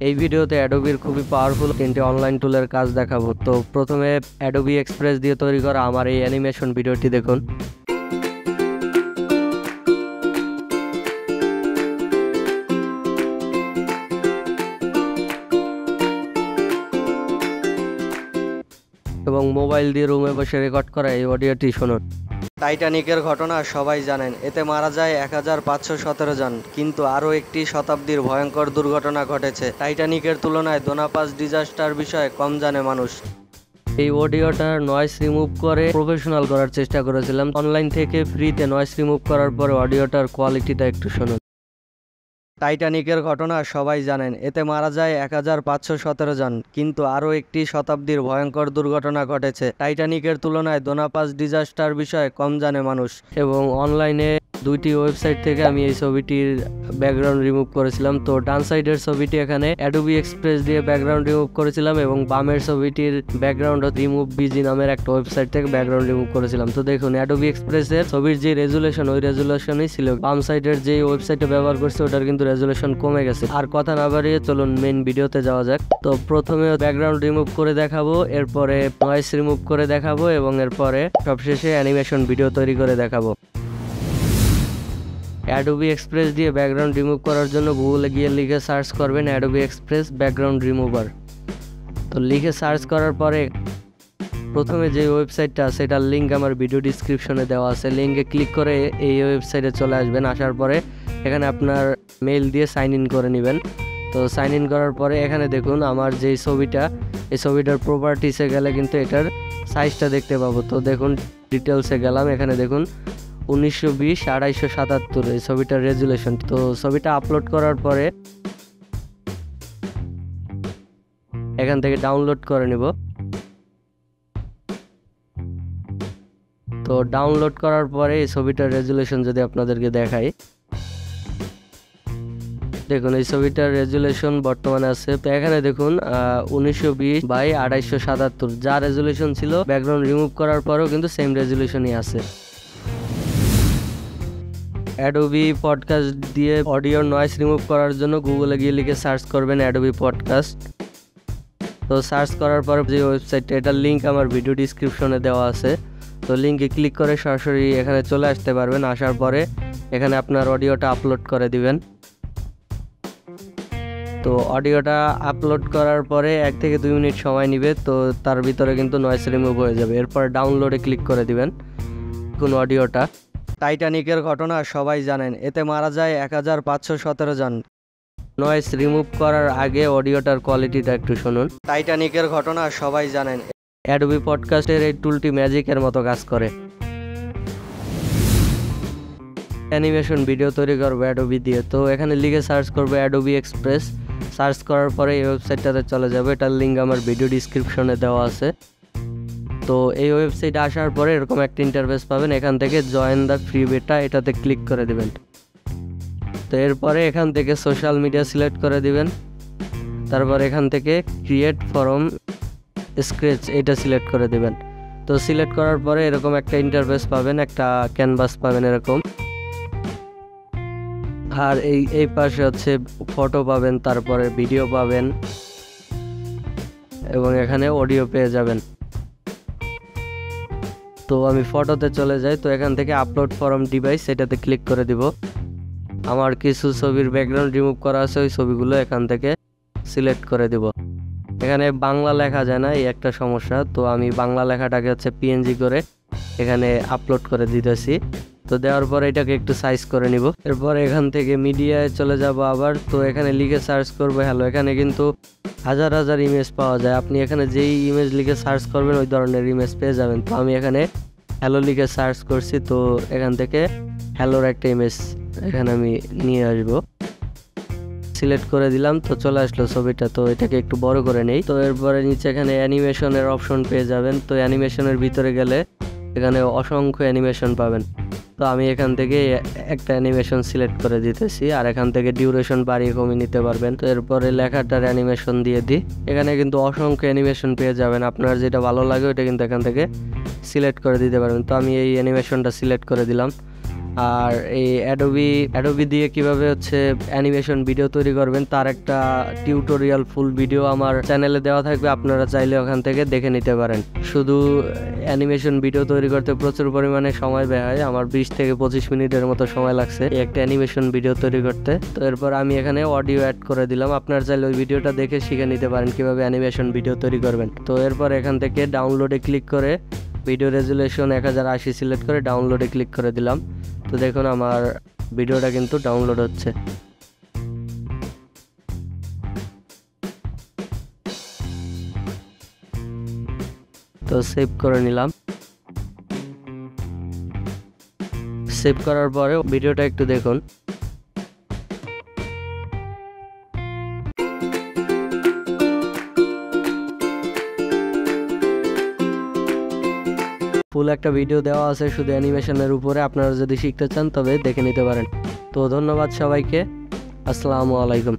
এই ভিডিওতে অ্যাডোবির খুবই পাওয়ারফুল তিনটি অনলাইন টুলের কাজ দেখাবো। তো প্রথমে অ্যাডোবি এক্সপ্রেস দিয়ে তৈরি করা আমার এই অ্যানিমেশন ভিডিওটি দেখুন। এবং মোবাইল দিয়ে রুমে বসে রেকর্ড করা এই অডিওটি শুনুন। টাইটানিকের ঘটনা সবাই জানেন, এতে মারা যায় 1517 জন, কিন্তু আরও একটি শতাব্দীর ভয়ঙ্কর দুর্ঘটনা ঘটেছে। টাইটানিকের তুলনায় দোনাপাস ডিজাস্টার বিষয়ে কম জানে মানুষ। এই অডিওটার নয়েজ রিমুভ করে প্রফেশনাল করার চেষ্টা করেছিলাম। অনলাইন থেকে ফ্রিতে নয়েজ রিমুভ করার পরে অডিওটার কোয়ালিটিটা একটু শুনুন। টাইটানিকের ঘটনা সবাই জানেন, এতে মারা যায় 1517 জন, কিন্তু আরও একটি শতাব্দীর ভয়ঙ্কর দুর্ঘটনা ঘটেছে। টাইটানিকের তুলনায় দোনাপাস ডিজাস্টার বিষয়ে কম জানে মানুষ। এবং অনলাইনে দুইটি ওয়েবসাইট থেকে আমি এই ছবিটির ব্যাকগ্রাউন্ড রিমুভ করেছিলাম। তো ডান সাইডের ছবিটি এখানে অ্যাডোবি এক্সপ্রেস দিয়ে ব্যাকগ্রাউন্ড রিমুভ করেছিলাম এবং বামের ছবিটির ব্যাকগ্রাউন্ড রিমুভ বিজি নামের একটা ওয়েবসাইট থেকে ব্যাকগ্রাউন্ড রিমুভ করেছিলাম। তো দেখুন, অ্যাডোবি এক্সপ্রেসের ছবির যে রেজুলেশন ওই রেজুলেশনই ছিল। বাম সাইডের যে ওয়েবসাইটে ব্যবহার করছে ওটার কিন্তু রেজুলেশন কমে গেছে। আর কথা না বাড়িয়ে চলুন মেইন ভিডিওতে যাওয়া যাক। তো প্রথমে ব্যাকগ্রাউন্ড রিমুভ করে দেখাবো, এরপরে নয়েজ রিমুভ করে দেখাবো এবং এরপরে সবশেষে অ্যানিমেশন ভিডিও তৈরি করে দেখাবো। অ্যাডোবি এক্সপ্রেস দিয়ে ব্যাকগ্রাউন্ড রিমুভ করার জন্য গুগলে গিয়ে লিখে সার্চ করবেন অ্যাডোবি এক্সপ্রেস ব্যাকগ্রাউন্ড রিমুভার। তো লিখে সার্চ করার পরে প্রথমে যে ওয়েবসাইটটা সেটার লিঙ্ক আমার ভিডিও ডিসক্রিপশনে দেওয়া আছে। লিঙ্কে ক্লিক করে এই ওয়েবসাইটে চলে আসবেন। আসার পরে এখানে আপনার মেইল দিয়ে সাইন ইন করে নেবেন। তো সাইন ইন করার পরে এখানে দেখুন আমার যেই ছবিটা, এই ছবিটার প্রপার্টিসে গেলে কিন্তু এটার সাইজটা দেখতে পাবো। তো দেখুন ডিটেলসে গেলাম, এখানে দেখুন 1920x277 এই ছবিটার রেজুলেশন। তো ছবিটা আপলোড করার পরে এখান থেকে ডাউনলোড করে নিব। তো ডাউনলোড করার পরে এই ছবিটার রেজুলেশন যদি আপনাদেরকে দেখাই, দেখুন এই ছবিটার রেজুলেশন বর্তমানে আছে। তো এখানে দেখুন 1920x277 যা রেজুলেশন ছিল ব্যাকগ্রাউন্ড রিমুভ করার পরেও কিন্তু সেম রেজুলেশনই আছে। অ্যাডোবি পডকাস্ট দিয়ে অডিওর নয়েজ রিমুভ করার জন্য গুগলে গিয়ে লিখে সার্চ করবেন অ্যাডোবি পডকাস্ট। তো সার্চ করার পর যে ওয়েবসাইটটা, এটার লিঙ্ক আমার ভিডিও ডিসক্রিপশনে দেওয়া আছে। তো লিঙ্কে ক্লিক করে সরাসরি এখানে চলে আসতে পারবেন। আসার পরে এখানে আপনার অডিওটা আপলোড করে দিবেন। তো অডিওটা আপলোড করার পরে 1 থেকে 2 মিনিট সময় নেবে। তো তার ভিতরে কিন্তু নয়েজ রিমুভ হয়ে যাবে। এরপর ডাউনলোডে ক্লিক করে দিবেন কোন অডিওটা। টাইটানিকের ঘটনা সবাই জানেন, এতে মারা যায় 1517 জন। নয়েজ রিমুভ করার আগে অডিওটার কোয়ালিটিটা একটু শুনুন। টাইটানিকের ঘটনা সবাই জানেন, অ্যাডোবি পডকাস্টের এই টুলটি ম্যাজিকের মতো কাজ করে। অ্যানিমেশন ভিডিও তৈরি করবো অ্যাডোবি দিয়ে। তো এখানে লিখে সার্চ করবো অ্যাডোবি এক্সপ্রেস। সার্চ করার পরে এই ওয়েবসাইটটাতে চলে যাবে। এটার লিঙ্ক আমার ভিডিও ডিসক্রিপশনে দেওয়া আছে। তো এই ওয়েবসাইটে আসার পরে এরকম একটা ইন্টারফেস পাবেন। এখান থেকে জয়েন দ্য ফ্রি বেটা এটাতে ক্লিক করে দিবেন। তো এরপরে এখান থেকে সোশ্যাল মিডিয়া সিলেক্ট করে দিবেন। তারপর এখান থেকে ক্রিয়েট ফরম স্ক্রেচ এটা সিলেক্ট করে দিবেন। তো সিলেক্ট করার পরে এরকম একটা ইন্টারফেস পাবেন, একটা ক্যানভাস পাবেন এরকম। আর এই পাশে হচ্ছে ফটো পাবেন, তারপরে ভিডিও পাবেন এবং এখানে অডিও পেয়ে যাবেন। তো আমি ফটোতে চলে যাই। তো এখান থেকে আপলোড ফরম ডিভাইস এটাতে ক্লিক করে দিব। আমার কিছু ছবির ব্যাকগ্রাউন্ড রিমুভ করা আছে, ওই ছবিগুলো এখান থেকে সিলেক্ট করে দিব। এখানে বাংলা লেখা যায় না, এই একটা সমস্যা। তো আমি বাংলা লেখাটাকে হচ্ছে পিএনজি করে এখানে আপলোড করে দিতেছি। তো দেওয়ার পরে এটাকে একটু সাইজ করে নিব। এরপর এখান থেকে মিডিয়ায় চলে যাব আবার। তো এখানে লিখে সার্চ করবো হ্যালো। এখানে কিন্তু হাজার হাজার ইমেজ পাওয়া যায়। আপনি এখানে যেই ইমেজ লিখে সার্চ করবেন ওই ধরনের ইমেজ পেয়ে যাবেন। তো আমি এখানে হ্যালো লিখে সার্চ করছি। তো এখান থেকে হ্যালোর একটা ইমেজ এখানে আমি নিয়ে আসবো। সিলেক্ট করে দিলাম। তো চলে আসলো ছবিটা। তো এটাকে একটু বড় করে নেই। তো এরপরে নিচে এখানে অ্যানিমেশনের অপশন পেয়ে যাবেন। তো অ্যানিমেশনের ভিতরে গেলে এখানে অসংখ্য অ্যানিমেশন পাবেন। তো আমি এখান থেকে একটা অ্যানিমেশন সিলেক্ট করে দিতেছি। আর এখান থেকে ডিউরেশন বাড়িয়ে কমিয়ে নিতে পারবেন। তো এরপরে লেখাটার অ্যানিমেশন দিয়ে দিই। এখানে কিন্তু অসংখ্য অ্যানিমেশন পেয়ে যাবেন। আপনার যেটা ভালো লাগে ওটা কিন্তু এখান থেকে সিলেক্ট করে দিতে পারবেন। তো আমি এই অ্যানিমেশনটা সিলেক্ট করে দিলাম। আর এই অ্যাডোবি দিয়ে কিভাবে হচ্ছে অ্যানিমেশন ভিডিও তৈরি করবেন তার একটা টিউটোরিয়াল ফুল ভিডিও আমার চ্যানেলে দেওয়া থাকবে, আপনারা চাইলে ওখান থেকে দেখে নিতে পারেন। শুধু অ্যানিমেশন ভিডিও তৈরি করতে প্রচুর পরিমাণে সময় ব্যয় হয়, আমার 20 থেকে 25 মিনিটের মতো সময় লাগছে এই একটা অ্যানিমেশন ভিডিও তৈরি করতে। তো এরপর আমি এখানে অডিও অ্যাড করে দিলাম, আপনারা চাইলে ওই ভিডিওটা দেখে শিখে নিতে পারেন কিভাবে অ্যানিমেশন ভিডিও তৈরি করবেন। তো এরপর এখান থেকে ডাউনলোডে ক্লিক করে ভিডিও রেজুলেশন 1080 সিলেক্ট করে ডাউনলোডে ক্লিক করে দিলাম। তো দেখুন আমার ভিডিওটা কিন্তু ডাউনলোড হচ্ছে। তো সেভ করে নিলাম। সেভ করার পরে ভিডিওটা একটু দেখুন। ফুল একটা ভিডিও দেওয়া আছে শুধু অ্যানিমেশনের উপরে, আপনারা যদি শিখতে চান তবে দেখে নিতে পারেন। তো ধন্যবাদ সবাইকে, আসসালামু আলাইকুম।